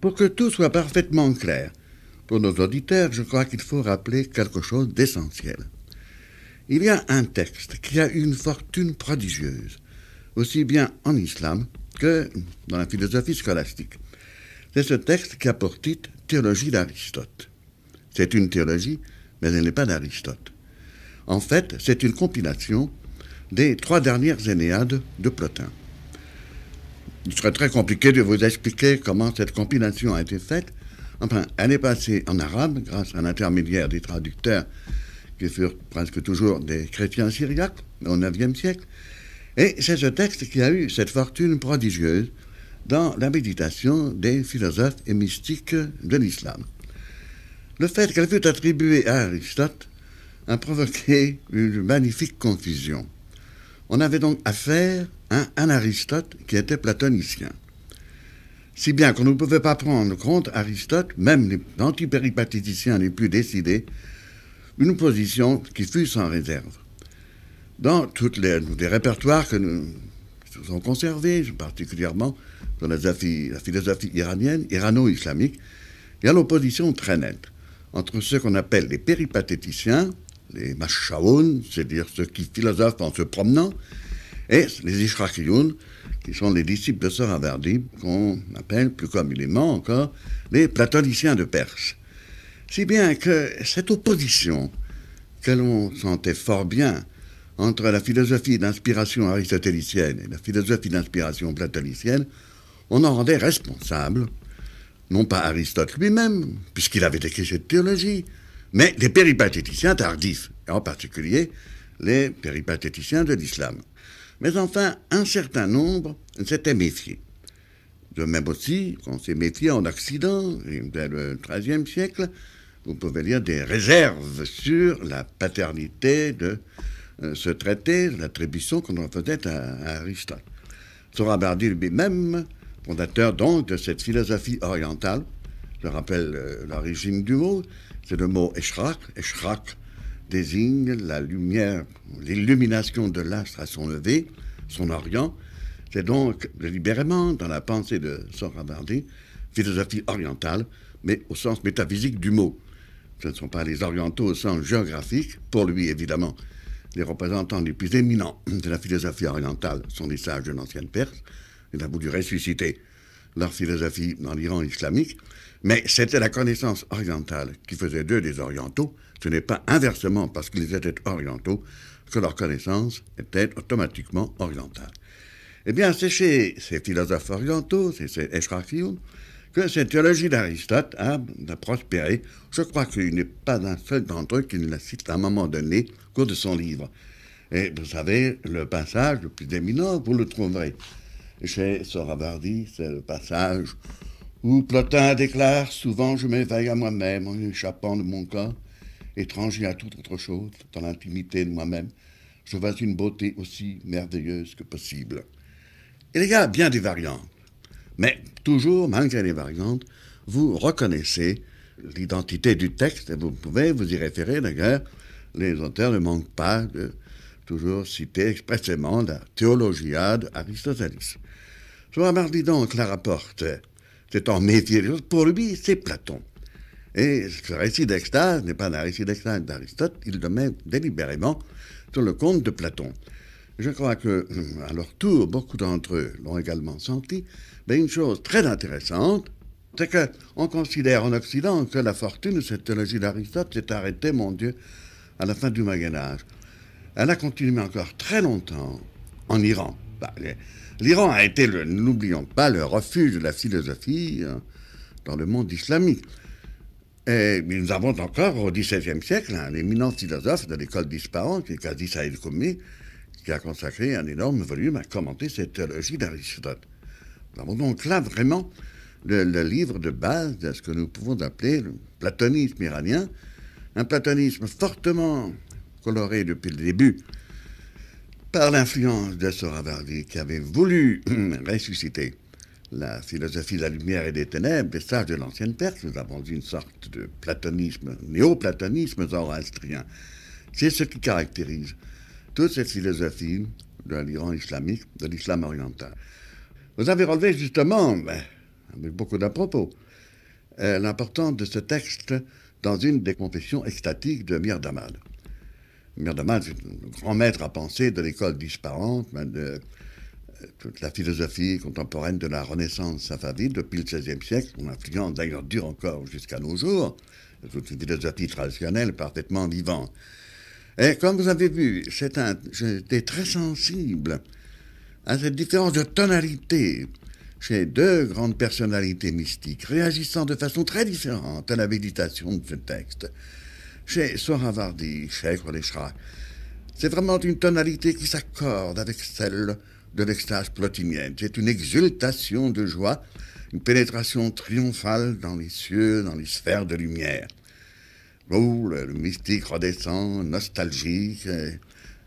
Pour que tout soit parfaitement clair, pour nos auditeurs, je crois qu'il faut rappeler quelque chose d'essentiel. Il y a un texte qui a une fortune prodigieuse, aussi bien en islam que dans la philosophie scolastique. C'est ce texte qui a pour titre « Théologie d'Aristote ». C'est une théologie, mais elle n'est pas d'Aristote. En fait, c'est une compilation des 3 dernières Énéades de Plotin. Il serait très compliqué de vous expliquer comment cette compilation a été faite. Enfin, elle est passée en arabe grâce à l'intermédiaire des traducteurs qui furent presque toujours des chrétiens syriaques au IXe siècle. Et c'est ce texte qui a eu cette fortune prodigieuse dans la méditation des philosophes et mystiques de l'islam. Le fait qu'elle fût attribuée à Aristote a provoqué une magnifique confusion. On avait donc affaire à un Aristote qui était platonicien. Si bien qu'on ne pouvait pas prendre contre Aristote, même les antipéripatéticiens les plus décidés, une position qui fut sans réserve. Dans tous les répertoires que nous avons conservés, particulièrement dans la philosophie iranienne, irano-islamique, il y a l'opposition très nette entre ceux qu'on appelle les péripatéticiens, les mashaoun, c'est-à-dire ceux qui philosophent en se promenant, et les ishraqiyoun, qui sont les disciples de Sohravardi, qu'on appelle plus communément encore les platoniciens de Perse. Si bien que cette opposition que l'on sentait fort bien entre la philosophie d'inspiration aristotélicienne et la philosophie d'inspiration platonicienne, on en rendait responsable, non pas Aristote lui-même, puisqu'il avait écrit cette théologie, mais les péripatéticiens tardifs, et en particulier les péripatéticiens de l'islam. Mais enfin, un certain nombre s'étaient méfiés. De même aussi qu'on s'est méfié en Occident, dès le XIIIe siècle, vous pouvez lire des réserves sur la paternité de ce traité, l'attribution qu'on en faisait à Aristote. Sohravardi lui-même, fondateur donc de cette philosophie orientale, je rappelle l'origine du mot, c'est le mot Eshraq. Eshraq désigne la lumière, l'illumination de l'astre à son lever, son orient. C'est donc délibérément dans la pensée de Sohravardi, philosophie orientale, mais au sens métaphysique du mot. Ce ne sont pas les orientaux au sens géographique, pour lui évidemment. Les représentants les plus éminents de la philosophie orientale sont les sages de l'ancienne Perse. Il a voulu ressusciter leur philosophie dans l'Iran islamique, mais c'était la connaissance orientale qui faisait d'eux des orientaux. Ce n'est pas inversement parce qu'ils étaient orientaux que leur connaissance était automatiquement orientale. Eh bien, c'est chez ces philosophes orientaux, c'est ces Eshraqiyun, que cette théologie d'Aristote a prospéré. Je crois qu'il n'est pas un seul d'entre eux qui ne la cite à un moment donné au cours de son livre. Et vous savez, le passage le plus éminent, vous le trouverez chez Sohravardi, c'est le passage où Plotin déclare « Souvent je m'éveille à moi-même en échappant de mon corps, étranger à toute autre chose, dans l'intimité de moi-même. Je vois une beauté aussi merveilleuse que possible. » Il y a bien des variantes. Mais toujours, malgré les variantes, vous reconnaissez l'identité du texte et vous pouvez vous y référer. D'ailleurs, les auteurs ne manquent pas de toujours citer expressément la Théologia d'Aristotelis. Sohravardi donc la rapporte, s'étant méfié des autres, pour lui, c'est Platon. Et ce récit d'extase n'est pas un récit d'extase d'Aristote, il le met délibérément sur le compte de Platon. Je crois que, à leur tour, beaucoup d'entre eux l'ont également senti, mais une chose très intéressante, c'est qu'on considère en Occident que la fortune de cette théologie d'Aristote s'est arrêtée, mon Dieu, à la fin du Moyen-Âge. Elle a continué encore très longtemps en Iran. L'Iran a été, n'oublions pas, le refuge de la philosophie dans le monde islamique. Et nous avons encore, au XVIIe siècle, un éminent philosophe de l'école d'Ispahan, qui est Qadi Saïd Qummi, qui a consacré un énorme volume à commenter cette théologie d'Aristote. Nous avons donc là vraiment le livre de base de ce que nous pouvons appeler le platonisme iranien, un platonisme fortement coloré depuis le début par l'influence de Sohravardi, qui avait voulu ressusciter la philosophie de la lumière et des ténèbres, des sages de l'ancienne Perse. Nous avons une sorte de platonisme, néoplatonisme zoroastrien. C'est ce qui caractérise toute cette philosophie de l'Iran islamique, de l'islam oriental. Vous avez relevé justement, avec beaucoup d'à-propos, l'importance de ce texte dans une des confessions extatiques de Mirdamad. Mirdamad, c'est un grand maître à penser de l'école disparante, de toute la philosophie contemporaine de la Renaissance safavide depuis le XVIe siècle. Son influence d'ailleurs dure encore jusqu'à nos jours. C'est toute une philosophie traditionnelle parfaitement vivante. Et comme vous avez vu, j'étais très sensible à cette différence de tonalité chez deux grandes personnalités mystiques, réagissant de façon très différente à la méditation de ce texte. Chez Sohrawardi, chez Oleshra, c'est vraiment une tonalité qui s'accorde avec celle de l'extase plotinienne. C'est une exultation de joie, une pénétration triomphale dans les cieux, dans les sphères de lumière. Oh, le mystique redescend, nostalgique,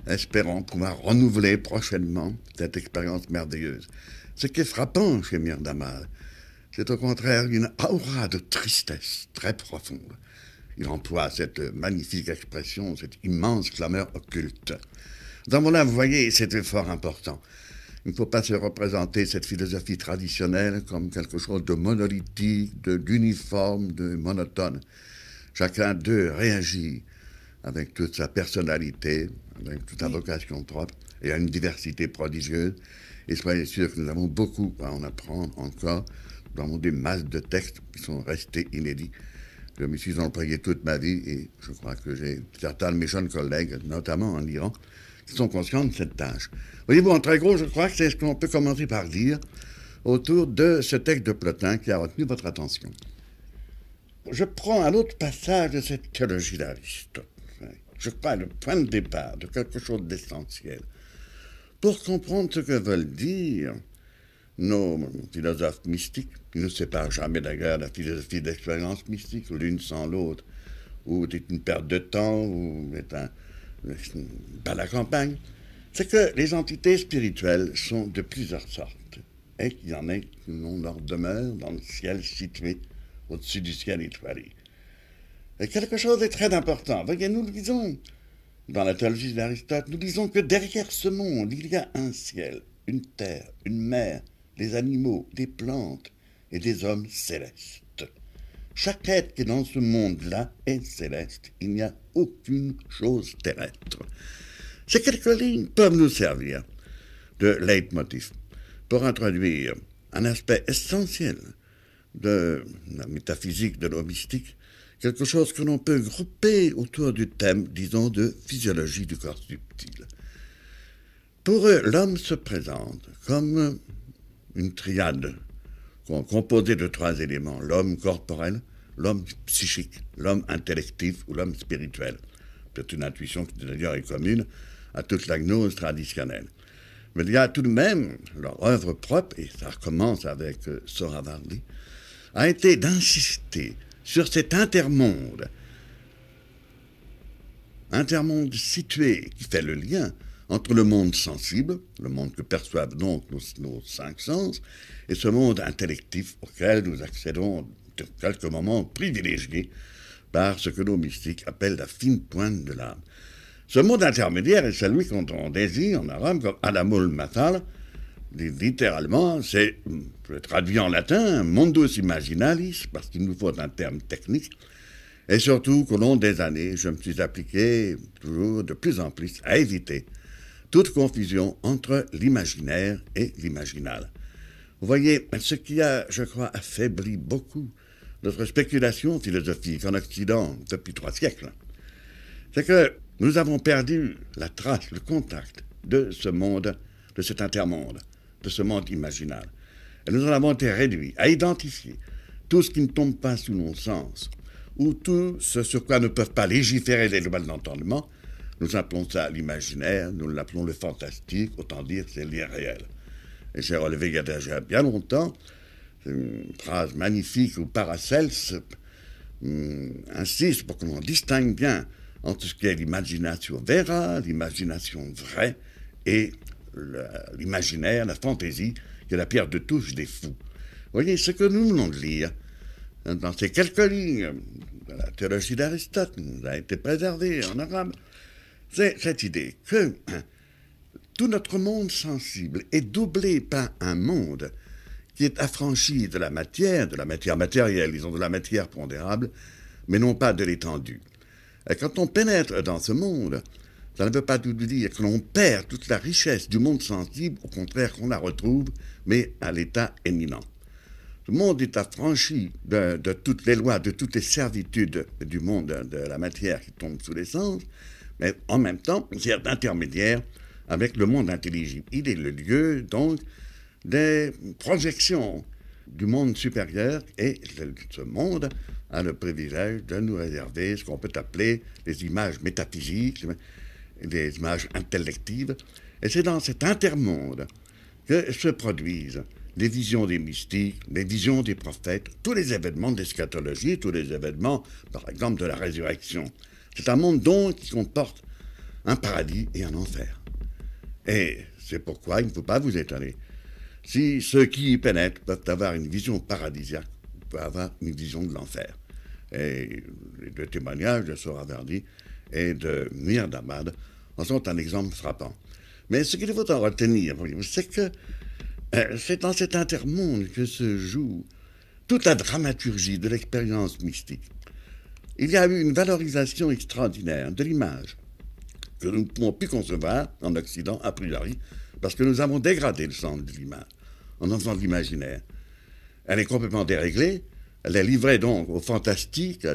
espérant pouvoir renouveler prochainement cette expérience merveilleuse. Ce qui est frappant chez Mirdamad, c'est au contraire une aura de tristesse très profonde. Il emploie cette magnifique expression, cette immense clameur occulte. Dans mon âme, vous voyez, c'est fort important. Il ne faut pas se représenter cette philosophie traditionnelle comme quelque chose de monolithique, d'uniforme, de monotone. Chacun d'eux réagit avec toute sa personnalité, avec toute sa vocation propre, et à une diversité prodigieuse. Et soyez sûr que nous avons beaucoup à en apprendre encore. Nous avons des masses de textes qui sont restés inédits. Je me suis employé toute ma vie et je crois que j'ai certains de mes jeunes collègues, notamment en Iran, qui sont conscients de cette tâche. Voyez-vous, en très gros, je crois que c'est ce qu'on peut commencer par dire autour de ce texte de Plotin qui a retenu votre attention. Je prends un autre passage de cette théologie d'Aristote. Je crois le point de départ de quelque chose d'essentiel. Pour comprendre ce que veulent dire nos philosophes mystiques, qui ne séparent jamais d'ailleurs la philosophie d'expérience mystique, l'une sans l'autre, ou c'est une perte de temps, ou c'est pas la campagne, c'est que les entités spirituelles sont de plusieurs sortes, et qu'il y en a qui ont leur demeure dans le ciel situé au-dessus du ciel étoilé. Et quelque chose de très important. Voyez, nous le disons, dans la théologie d'Aristote, nous disons que derrière ce monde, il y a un ciel, une terre, une mer, des animaux, des plantes et des hommes célestes. Chaque être qui est dans ce monde-là est céleste. Il n'y a aucune chose terrestre. Ces quelques lignes peuvent nous servir de leitmotiv pour introduire un aspect essentiel de la métaphysique, de l'eau mystique, quelque chose que l'on peut grouper autour du thème, disons, de physiologie du corps subtil. Pour eux, l'homme se présente comme une triade composée de trois éléments: l'homme corporel, l'homme psychique, l'homme intellectif ou l'homme spirituel. C'est une intuition qui d'ailleurs est commune à toute la gnose traditionnelle. Mais il y a tout de même leur œuvre propre, et ça commence avec Sohrawardi, a été d'insister sur cet intermonde situé qui fait le lien entre le monde sensible, le monde que perçoivent donc nos cinq sens, et ce monde intellectif auquel nous accédons de quelques moments privilégiés par ce que nos mystiques appellent la fine pointe de l'âme. Ce monde intermédiaire est celui qu'on désigne en arabe comme alamul mathal. Littéralement, c'est, je traduis en latin, mundus imaginalis, parce qu'il nous faut un terme technique. Et surtout qu'au long des années, je me suis appliqué toujours de plus en plus à éviter toute confusion entre l'imaginaire et l'imaginal. Vous voyez, ce qui a, je crois, affaibli beaucoup notre spéculation philosophique en Occident depuis 3 siècles, c'est que nous avons perdu la trace, le contact de ce monde, de cet intermonde, de ce monde imaginal. Et nous en avons été réduits à identifier tout ce qui ne tombe pas sous nos sens, ou tout ce sur quoi ne peuvent pas légiférer les lois de l'entendement. Nous appelons ça l'imaginaire, nous l'appelons le fantastique, autant dire c'est l'irréel. Et j'ai relevé il y a déjà bien longtemps une phrase magnifique où Paracels insiste pour que l'on distingue bien entre ce qu'est l'imagination vera, l'imagination vraie, et l'imaginaire, la fantaisie, qui est la pierre de touche des fous. Vous voyez, ce que nous venons de lire, dans ces quelques lignes de la théologie d'Aristote, nous a été préservé en arabe, c'est cette idée que tout notre monde sensible est doublé par un monde qui est affranchi de la matière matérielle, disons de la matière pondérable, mais non pas de l'étendue. Et quand on pénètre dans ce monde, ça ne veut pas tout dire que l'on perd toute la richesse du monde sensible, au contraire qu'on la retrouve, mais à l'état éminent. Le monde est affranchi de toutes les lois, de toutes les servitudes du monde de la matière qui tombe sous les sens, mais en même temps, il sert d'intermédiaire avec le monde intelligible. Il est le lieu, donc, des projections du monde supérieur, et ce monde a le privilège de nous réserver ce qu'on peut appeler les images métaphysiques, les images intellectives. Et c'est dans cet intermonde que se produisent les visions des mystiques, les visions des prophètes, tous les événements de l'eschatologie, tous les événements, par exemple, de la résurrection. C'est un monde donc qui comporte un paradis et un enfer. Et c'est pourquoi il ne faut pas vous étonner. Si ceux qui y pénètrent peuvent avoir une vision paradisiaque, ils peuvent avoir une vision de l'enfer. Et les deux témoignages de Sohravardi et de Mir Damad en sont un exemple frappant. Mais ce qu'il faut en retenir, c'est que c'est dans cet intermonde que se joue toute la dramaturgie de l'expérience mystique. Il y a eu une valorisation extraordinaire de l'image que nous ne pouvons plus concevoir en Occident, a priori, parce que nous avons dégradé le sens de l'image en en faisant de l'imaginaire. Elle est complètement déréglée, elle est livrée donc au fantastique,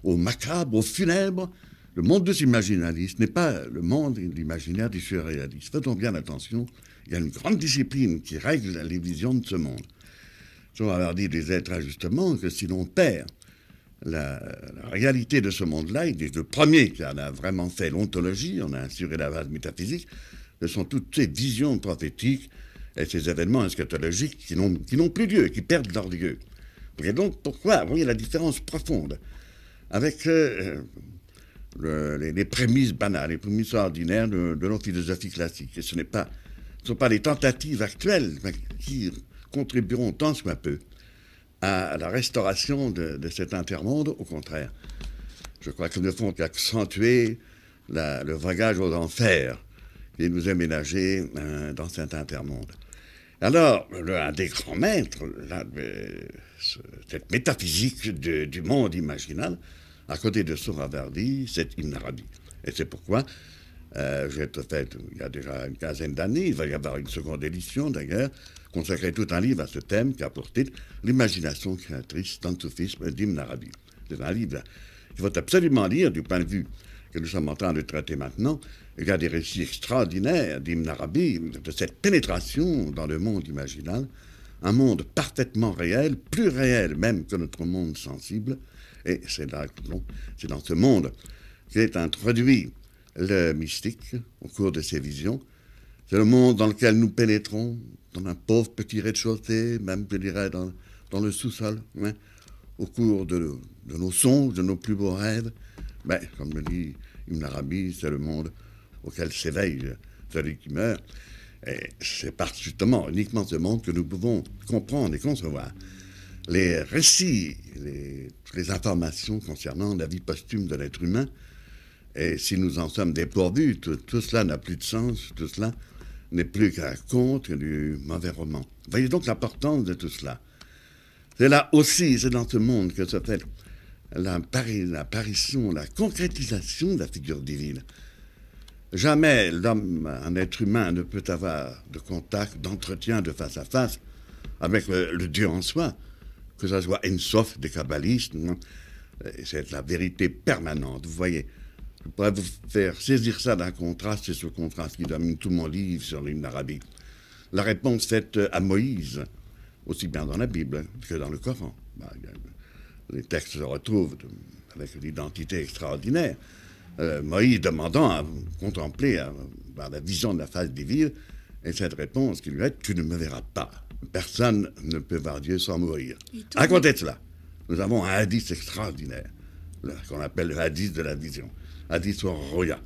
au macabre, au funèbre. Le monde des imaginalistes n'est pas le monde de l'imaginaire des surréalistes. Faisons bien attention, il y a une grande discipline qui règle les visions de ce monde. Sohravardi disait très justement que si l'on perd la réalité de ce monde-là, il est le premier qui en a vraiment fait l'ontologie, on a assuré la base métaphysique, ce sont toutes ces visions prophétiques et ces événements eschatologiques qui n'ont plus lieu, qui perdent leur lieu. Et donc, pourquoi? Vous voyez la différence profonde avec les prémices banales, les prémices ordinaires de nos philosophies classiques. Et ce ne sont pas les tentatives actuelles qui contribueront tant soit peu à la restauration de cet intermonde, au contraire. Je crois qu'ils ne font qu'accentuer le voyage aux enfers qui nous est ménagé dans cet intermonde. Alors, un des grands maîtres, cette métaphysique du monde imaginal, à côté de Sohravardi, c'est Ibn Arabi. Et c'est pourquoi, j'ai fait, il y a déjà une quinzaine d'années, il va y avoir une seconde édition d'ailleurs, consacrée tout un livre à ce thème qui a pour titre « L'imagination créatrice dans le soufisme d'Ibn Arabi ». C'est un livre qu'il faut absolument lire du point de vue que nous sommes en train de traiter maintenant. Il y a des récits extraordinaires d'Ibn Arabi, de cette pénétration dans le monde imaginal, un monde parfaitement réel, plus réel même que notre monde sensible. Et c'est dans ce monde qu'est introduit le mystique au cours de ses visions. C'est le monde dans lequel nous pénétrons, dans un pauvre petit rez-de-chaussée, même je dirais dans le sous-sol, hein, au cours de nos songes, de nos plus beaux rêves. Mais, comme le dit Ibn Arabi, c'est le monde auquel s'éveille celui qui meurt. Et c'est justement uniquement ce monde que nous pouvons comprendre et concevoir. Les récits, toutes les informations concernant la vie posthume de l'être humain, et si nous en sommes dépourvus, tout cela n'a plus de sens, tout cela n'est plus qu'un conte, du mauvais roman. Voyez donc l'importance de tout cela. C'est là aussi, c'est dans ce monde que se fait l'apparition, la concrétisation de la figure divine. Jamais l'homme, un être humain, ne peut avoir de contact, d'entretien de face à face avec le Dieu en soi, que ce soit Ensof des kabbalistes, c'est la vérité permanente. Vous voyez, je pourrais vous faire saisir ça d'un contraste, c'est ce contraste qui domine tout mon livre sur l'Ibn Arabi. La réponse faite à Moïse, aussi bien dans la Bible que dans le Coran. Les textes se retrouvent avec une identité extraordinaire. Moïse demandant à contempler, à la vision de la face divine, et cette réponse qui lui est « Tu ne me verras pas. Personne ne peut voir Dieu sans mourir. » À côté de cela, nous avons un hadith extraordinaire, qu'on appelle le hadith de la vision, hadith sur Roya,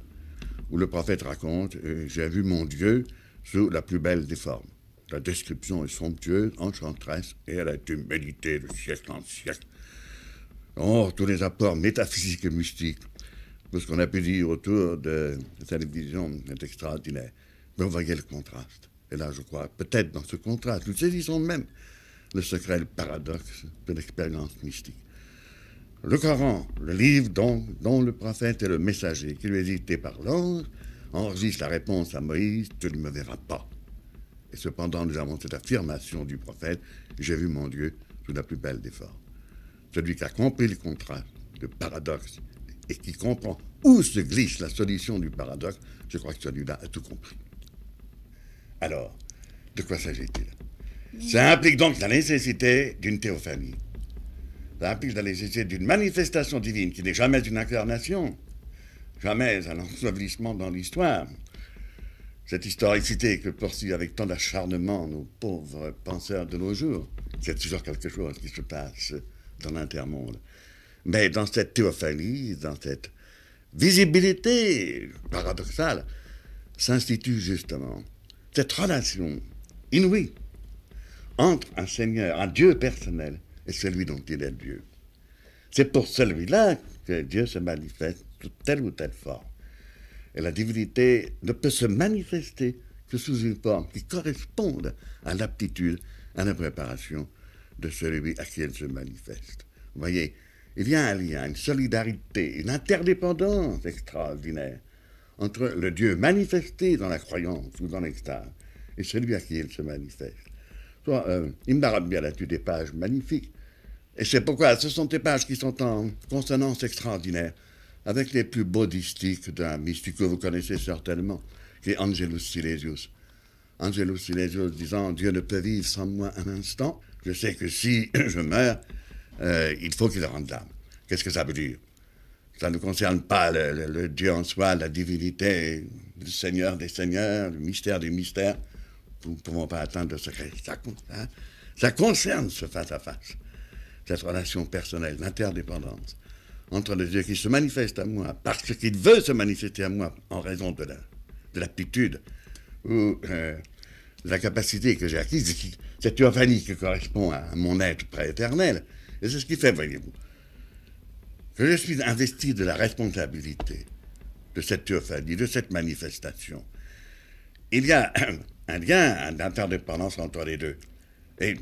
où le prophète raconte « J'ai vu mon Dieu sous la plus belle des formes. » La description est somptueuse, enchanteresse, et elle a été méditée de siècle en siècle. Oh, tous les apports métaphysiques et mystiques, tout ce qu'on a pu dire autour de cette vision est extraordinaire. Mais vous voyez le contraste. Et là, je crois, peut-être dans ce contraste, nous saisissons même le secret, le paradoxe de l'expérience mystique. Le Coran, le livre dont le prophète est le messager, qui lui est dicté par l'ange, enregistre la réponse à Moïse, tu ne me verras pas. Et cependant, nous avons cette affirmation du prophète, j'ai vu mon Dieu sous la plus belle des formes. Celui qui a compris le contraste, le paradoxe, et qui comprend où se glisse la solution du paradoxe, je crois que celui-là a tout compris. Alors, de quoi s'agit-il? Ça implique donc la nécessité d'une théophanie. Ça implique la nécessité d'une manifestation divine qui n'est jamais une incarnation, jamais un ensevelissement dans l'histoire. Cette historicité que poursuivent avec tant d'acharnement nos pauvres penseurs de nos jours, c'est toujours quelque chose qui se passe dans l'intermonde. Mais dans cette théophanie, dans cette visibilité paradoxale, s'institue justement cette relation inouïe entre un Seigneur, un Dieu personnel, et celui dont il est Dieu. C'est pour celui-là que Dieu se manifeste sous telle ou telle forme. Et la divinité ne peut se manifester que sous une forme qui corresponde à l'aptitude, à la préparation de celui à qui elle se manifeste. Vous voyez, il y a un lien, une solidarité, une interdépendance extraordinaire entre le Dieu manifesté dans la croyance ou dans l'extase et celui à qui il se manifeste. Ibn Arabi a là-dessus des pages magnifiques. Et c'est pourquoi ce sont des pages qui sont en consonance extraordinaire avec les plus beaux distiques d'un mystique que vous connaissez certainement, qui est Angelus Silesius. Angelus Silesius disant « Dieu ne peut vivre sans moi un instant. Je sais que si je meurs, il faut qu'il rende l'âme. » Qu'est-ce que ça veut dire? Ça ne concerne pas le Dieu en soi, la divinité, le Seigneur des seigneurs, le mystère des mystères. Nous ne pouvons pas atteindre le secret. Ça concerne ce face-à-face, cette relation personnelle, l'interdépendance entre le Dieu qui se manifeste à moi parce qu'il veut se manifester à moi en raison de l'aptitude ou de la capacité que j'ai acquise, cette théophanie qui correspond à mon être prééternel. Et c'est ce qui fait, voyez-vous, que je suis investi de la responsabilité de cette théophanie, de cette manifestation. Il y a un lien d'interdépendance entre les deux. Et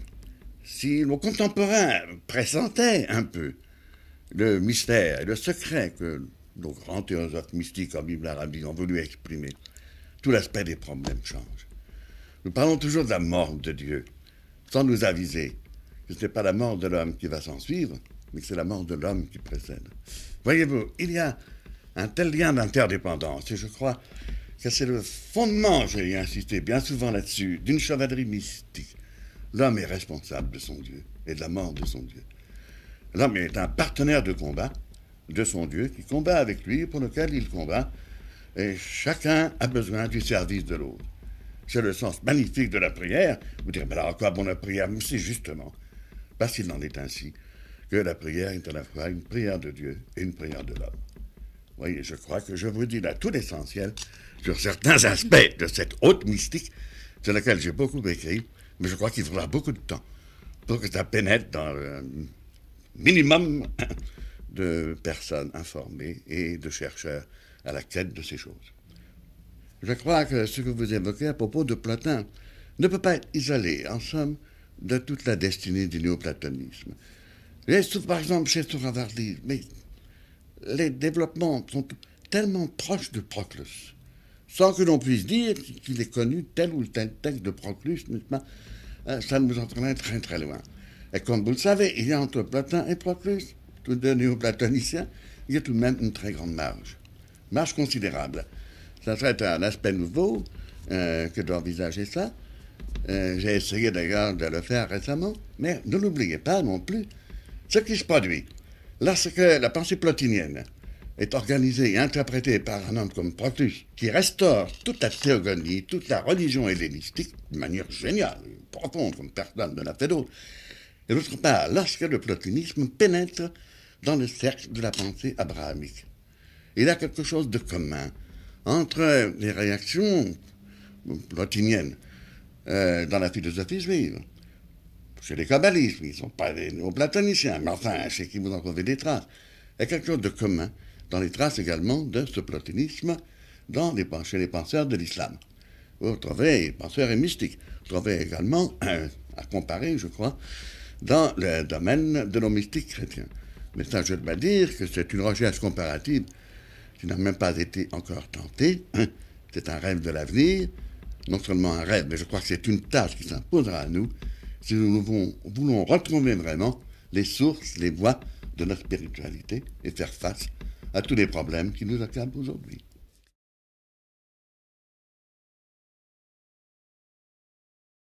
si nos contemporains pressentaient un peu le mystère et le secret que nos grands théosophes mystiques comme Ibn Arabi ont voulu exprimer, tout l'aspect des problèmes change. Nous parlons toujours de la mort de Dieu, sans nous aviser que ce n'est pas la mort de l'homme qui va s'en suivre, mais que c'est la mort de l'homme qui précède. Voyez-vous, il y a un tel lien d'interdépendance, et je crois que c'est le fondement, j'ai insisté bien souvent là-dessus, d'une chevalerie mystique. L'homme est responsable de son Dieu et de la mort de son Dieu. L'homme est un partenaire de combat de son Dieu qui combat avec lui, pour lequel il combat, et chacun a besoin du service de l'autre. C'est le sens magnifique de la prière. Vous direz, mais alors à quoi bon la prière? Mais c'est justement parce qu'il en est ainsi que la prière est à la fois une prière de Dieu et une prière de l'homme. Vous voyez, je crois que je vous dis là tout l'essentiel sur certains aspects de cette haute mystique sur laquelle j'ai beaucoup écrit, mais je crois qu'il faudra beaucoup de temps pour que ça pénètre dans le minimum de personnes informées et de chercheurs à la quête de ces choses. Je crois que ce que vous évoquez à propos de Platon ne peut pas être isolé, en somme, de toute la destinée du néoplatonisme. Par exemple, chez Sohrawardi, mais les développements sont tellement proches de Proclus, sans que l'on puisse dire qu'il ait connu tel ou tel texte de Proclus, n'est-ce pas? Ça nous entraîne très très loin. Et comme vous le savez, il y a entre Platon et Proclus, tous deux néoplatoniciens, il y a tout de même une très grande marge considérable. Ça serait un aspect nouveau que d'envisager ça. J'ai essayé d'ailleurs de le faire récemment, mais ne l'oubliez pas non plus ce qui se produit lorsque la pensée plotinienne est organisée et interprétée par un homme comme Proclus, qui restaure toute la théogonie, toute la religion hellénistique de manière géniale, profonde, comme personne ne l'a fait d'autre. Et d'autre part, lorsque le plotinisme pénètre dans le cercle de la pensée abrahamique. Il y a quelque chose de commun entre les réactions plotiniennes dans la philosophie juive. Chez les kabbalistes, ils ne sont pas des néoplatoniciens, mais enfin, chez qui vous en trouvez des traces. Il y a quelque chose de commun dans les traces également de ce plotinisme chez les penseurs de l'islam. pour trouver penseurs et mystiques. Trouver également à comparer, je crois, dans le domaine de nos mystiques chrétiens. Mais ça, je dois dire que c'est une recherche comparative qui n'a même pas été encore tentée. C'est un rêve de l'avenir, non seulement un rêve, mais je crois que c'est une tâche qui s'imposera à nous si nous voulons retrouver vraiment les sources, les voies de notre spiritualité et faire face à tous les problèmes qui nous accablent aujourd'hui.